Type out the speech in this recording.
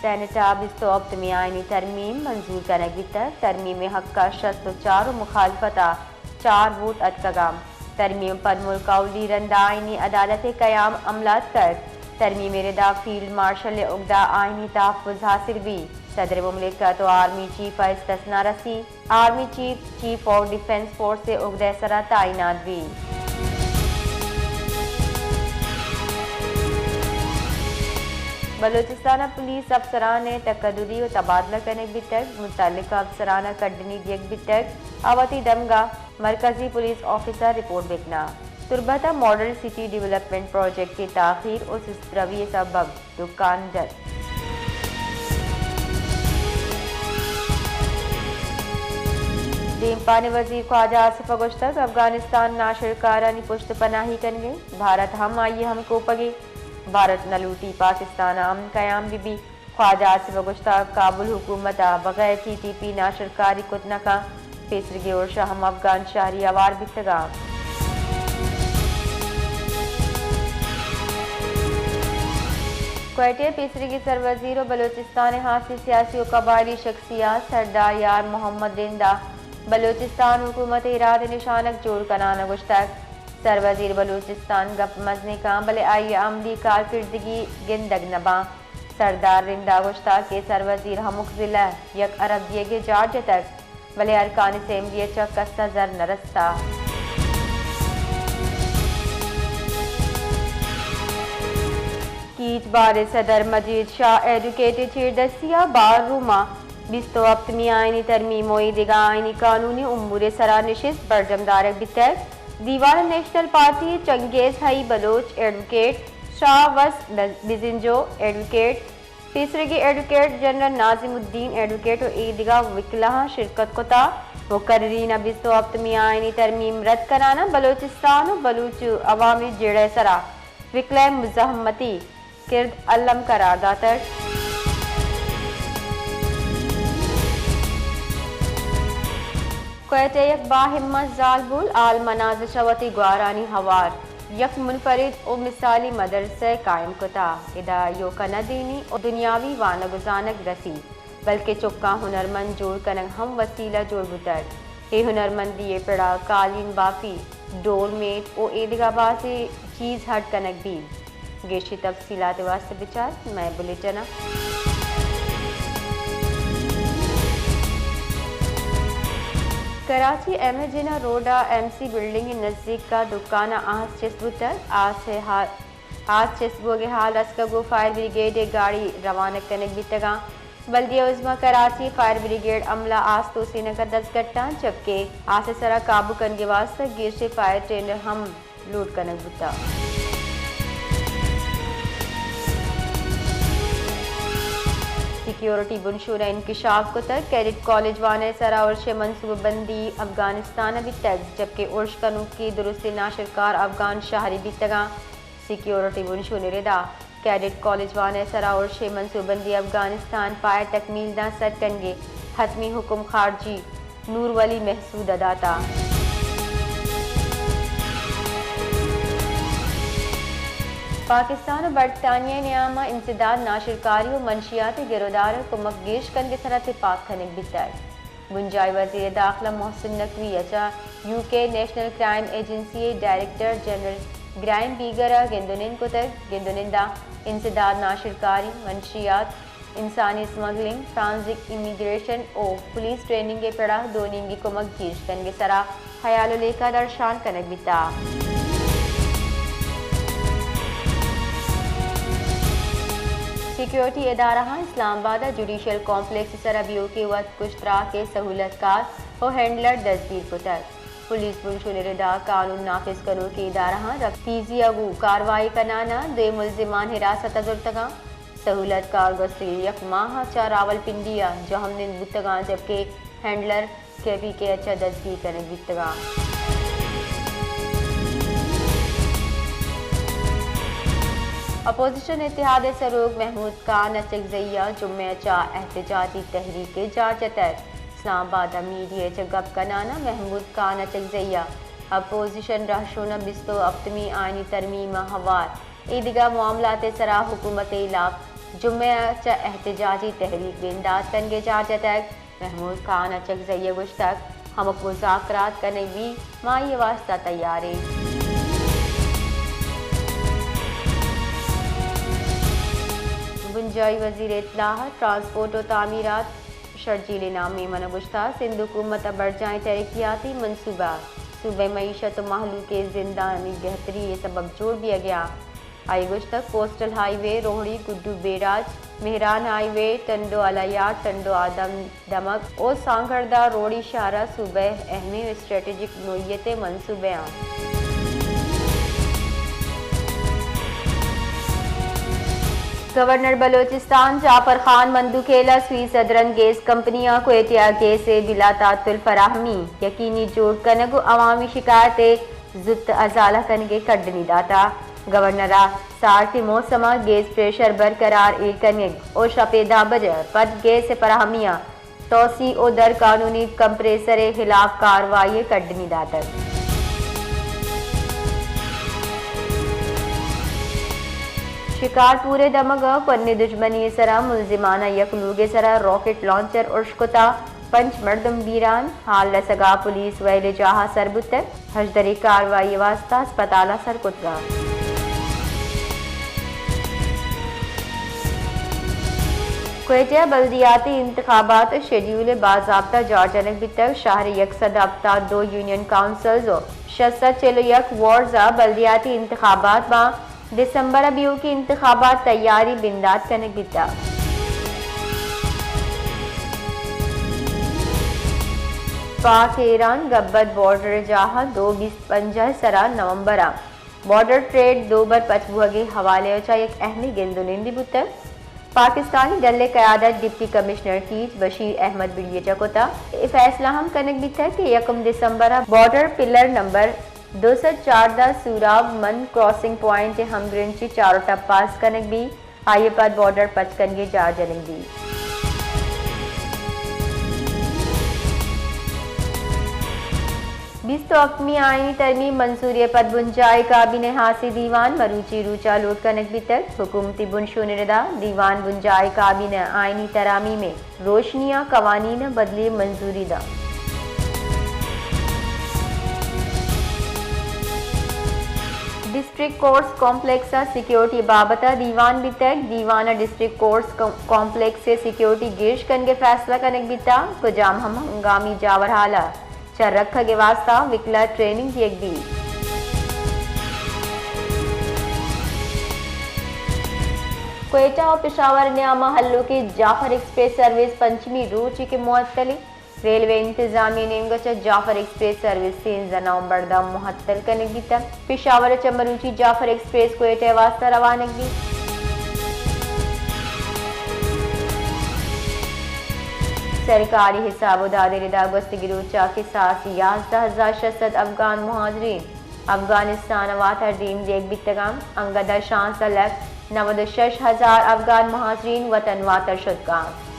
सेनेटा बिस्तोप्तमी आईनी तरमीम मंजूर करने की तरमीम हक का 64 मुखालफता 4 वोट अतकगाम तरमीम पर मुल्कौली रंदा आईनी अदालत क़याम अमलात कर तरमीम रिदा फील्ड मार्शल उगदा आईनी तहफ़्फ़ुज़ हासिल भी सदर मुमलिकत और आर्मी चीफ इस्तना रसी army chief of defence force से उगदा सरा तैनात भी बलूचिस्तान पुलिस अफसरान ने तकदुरी और तबादला करने बितक मुतल्लिका अफसराना कड्डनी दियक बितक अवती दमगा मरकजी पुलिस ऑफिसर रिपोर्ट बिकना तुरबता मॉडल सिटी डेवलपमेंट प्रोजेक्ट की ताखीर और रवि सबब दुकान जल पाने वजीर ख्वाजा आसिफ अगुश्तक अफगानिस्तान नाशरकारानी पुश्त पनाही करेंगे भारत हम आइए हमको पगे भारत न लूटी पाकिस्तान अमन कयाम भी ख्वाजा आसिफ अगुश्तक काबुल हुकूमत बगैर TTP नाशरकारी कुतना का फेसरगे और शाहम अफगान शहरी अवार बितगा क्वेटियर पेसरगी सरवजीर और बलूचिस्तान हासिल सियासी और कबायली शख्सियात सरदार यार मोहम्मद दिंदा बलूचिस्तान हुकूमत इराद निशानक जोड़ कराना गुश्तक सरवजीर बलूचिस्तान गप मजने का भले आई आमदी कारकिर्दगी गिंदग नबा सरदार रिंदा गुश्ता के सरवजीर हमुक जिला यक अरब दिए गे जार्ज तक भले अरकान असेंबली चक कस्ता जर नरस्ता कीच बारे सदर मजीद शाह एडुकेटेड चिरदसिया बार रूमा बिस्तो अपतमी आईनी तरमीम दिगा आईनी कानूनी उम्मूर सरा नशिस्त बरजमदारक बितर दीवान नेशनल पार्टी चंगेज हई बलोच एडवोकेट शाह वस बिजिंजो एडवोकेट तीसरे एडवोकेट जनरल नाजिमुद्दीन एडवोकेट और ईदगा विकला शिरकत कोता मुकर्रीन बिस्तो अपतमी आईनी तरमीम रद्द कराना बलोचिस्तान और बलूच अवामी जेड़े सरा विकला मुजहमती किर्द अलम करार दातर क्वेत यक बाहिम्मत जालबुल आल मनाज शवती ग्वारानी हवार यक मुनफरिद और मिसाली मदरसे कायम कुता इदा योका न दीनी और दुनियावी वान गुजानक रसी बल्कि चुक्का हुनरमंद जोड़ कनक हम वसीला जोड़ बुतर ये हुनरमंदी ये पड़ा कालीन बाफी डोर मेट और ईदगाह से चीज़ हट कनक भी गेशी तफसीलात वास्ते विचार मैं बुलेटिना कराची एमजिना रोडा MC बिल्डिंग के नज़दीक का दुकान आज चिस्बुतर आज चिस्बो के हाल रस्कगो फायर ब्रिगेड एक गाड़ी रवाना करने भी तगा बल्दिया उज़्मा कराची फायर ब्रिगेड अमला आज तो सीनगर 10 घंटा जबकि आज से सरा काबू करने के वास्ते गिर से फायर टेंडर हम लूट करने बुता सिक्योरिटी बुनशूर इंकशाफ को तक कैडेट कॉलेज वाने सरा उर्श मनसूबबंदी अफगानिस्तान अभी तक जबकि उर्श कनू की दुरुस्त नाशरकार अफगान शहरी भी तगा सिक्योरिटी बुनशूर रिदा कैडेट कॉलेज वाने सरा उर्श मनसूबबंदी अफगानिस्तान पाए तकमील दा सर कनगे हतमी हुक्म खारजी नूर वली महसूद अदाता पाकिस्तान और बरतानिया न्यामा इंसदाद नाशरकारी और मंशियात गिरोदार को मकगेश कन के तरह से पाक खनिक बितर गुंजाई वजीर दाखिला मोहसिन नकवी अचा UK national crime agency director general Graeme Biggar गेंदुनिन को तक गेंदुनिंदा इंसदाद नाशरकारी मंशियात इंसानी स्मगलिंग ट्रांजिट इमिग्रेशन और पुलिस ट्रेनिंग के पड़ा दोनिंगी को मकगेश कन के सरा हयाल लेकर दर्शान कनक बिता सिक्योरिटी इदारा इस्लामाबाद जुडिशल कॉम्प्लेक्स सरबियों के वक्त कुश्तरा के सहूलतकार और हैंडलर दस्तगीर को तक पुलिस बुनशुलरदा कानून नाफिज करो के इदारा रफीजी अगू कार्रवाई कराना दे मुलजिमान हिरासत अजुर्तगा सहूलतकार गस्ती यक माह चा रावलपिंडिया जो हमने बुतगा जबकि हैंडलर KP के अच्छा दस्तगीर करने बुतगा अपोजिशन इत्तेहाद सरूक महमूद खान अचकजैया जुम्मे चा एहतजाजी तहरीक जारजतर इस्लामाबाद मीडिया चगब कनाना महमूद खान अचकजैया अपोजिशन रहशोना बिस्तो अपतमी आइनी तरमीम हवार ईदगा मामलात सरा हुकूमत इलाफ जुम्मे च एहतजाजी तहरीक बिंदाज तनगे जारजतक महमूद खान अचक जरिए गुश्तक हम मुज़ाकरात करने भी माई वास्ता तैयार है। गुंजाई वजीर इत्तलाहत ट्रांसपोर्ट और तामीरात शर्जील नामी मनगुश्ता सिंध हुकूमत बढ़ जाए तरक्याती मनसूबा सूबे मईशत महलू के जिंदानी बेहतरी ये सबब जोड़ दिया गया। आई गुश्तक coastal highway Rohri Guddu barrage Mehran highway Tando अलाया टंडो आदम दमक और सांगरदा रोड़ी शारा सूबे अहम स्ट्रेटेजिक नोयत मनसूबे गवर्नर बलोचिस्तान जाफर खान मंदूखेला सुई सदरन गैस कंपनियां को एहतियात से बिला तातुल फराहमी यकीनी जोड़ कनगु अवामी शिकायतें जुत अजाला कनगे कड्डनी दाता गवर्नरा सार के मौसमा गैस प्रेशर बरकरार ए कनग और शपेदा बजर पद गैस फराहमियां तोसी और दर कानूनी कंप्रेसर खिलाफ कार्रवाई कड्डनी दाता शिकार पूरे दमग पन्नी दुश्मनी सरा मुलजिमाना यकलूगे सरा रॉकेट लॉन्चर उर्शकुता पंच मर्दम बीरान हाल लसगा पुलिस वैले जहा सरबुत हजदरी कार्रवाई वास्ता अस्पताल सरकुतगा क्वेटा बल्दियाती इंतखाबात शेड्यूल बाज़ाब्ता जारजनक बितक शहर यकसद हफ्ता 2 यूनियन काउंसिल्स और 641 वार्ड्स बल्दियाती इंतखाबात बा दिसंबर अबियों की इंतखाबात तैयारी बिंदात करने बिता पाक ईरान गब्बत बॉर्डर जहा 2-20-50 सरा नवंबर बॉर्डर ट्रेड 2 बर पचबुगे हवाले एक अहमी गेंदुनिंदी बुतर पाकिस्तानी दल क़यादत डिप्टी कमिश्नर टीच बशीर अहमद बिलिया चकोता फैसला हम कनक बिता कि 1 दिसंबर बॉर्डर पिलर नंबर 214 सूराब मन क्रॉसिंग पॉइंट हम ग्रिंची चारों टप पास कनक भी आये पद बॉर्डर पचकनगे जार जनक भी बिस्तो अपनी आईनी तरमीम मंसूरी पद बुंजाई काबिने हासी दीवान मरूची रूचा लोट कनक भी तक हुकूमती बुनशो निरदा दीवान बुंजाई काबिने आईनी तरामी में रोशनिया कवानीन बदली मंजूरी दा डिस्ट्रिक्ट कोर्ट्स कॉम्प्लेक्स सिक्योरिटी बाबता दीवान बितक दीवाना डिस्ट्रिक्ट कोर्ट्स कॉम्प्लेक्स से सिक्योरिटी गिर्श कन के फैसला कनक बिता कुजाम हम हंगामी जावर हाला चर रखा के वास्ता विकला ट्रेनिंग एक दी क्वेटा और पेशावर न्यामा हल्लों की जाफर एक्सप्रेस सर्विस पंचमी रूची के मुअत्तली रेलवे इंतजामिया ने जाफर एक्सप्रेस सर्विस 3 नवंबर दा मुअत्तल कनक बिता पेशावर चमरूची जाफर एक्सप्रेस क्वेटा वास्ता रवानगी सरकारी हिसाब दादा गस्तगिरूचा के साथ 11,600 अफगान मुहाजिरीन अफगानिस्तान वातर दीन देख बितगाम अंगदा शान सलग 96,000 अफगान मुहाजिरीन वतन वातर शुदगाम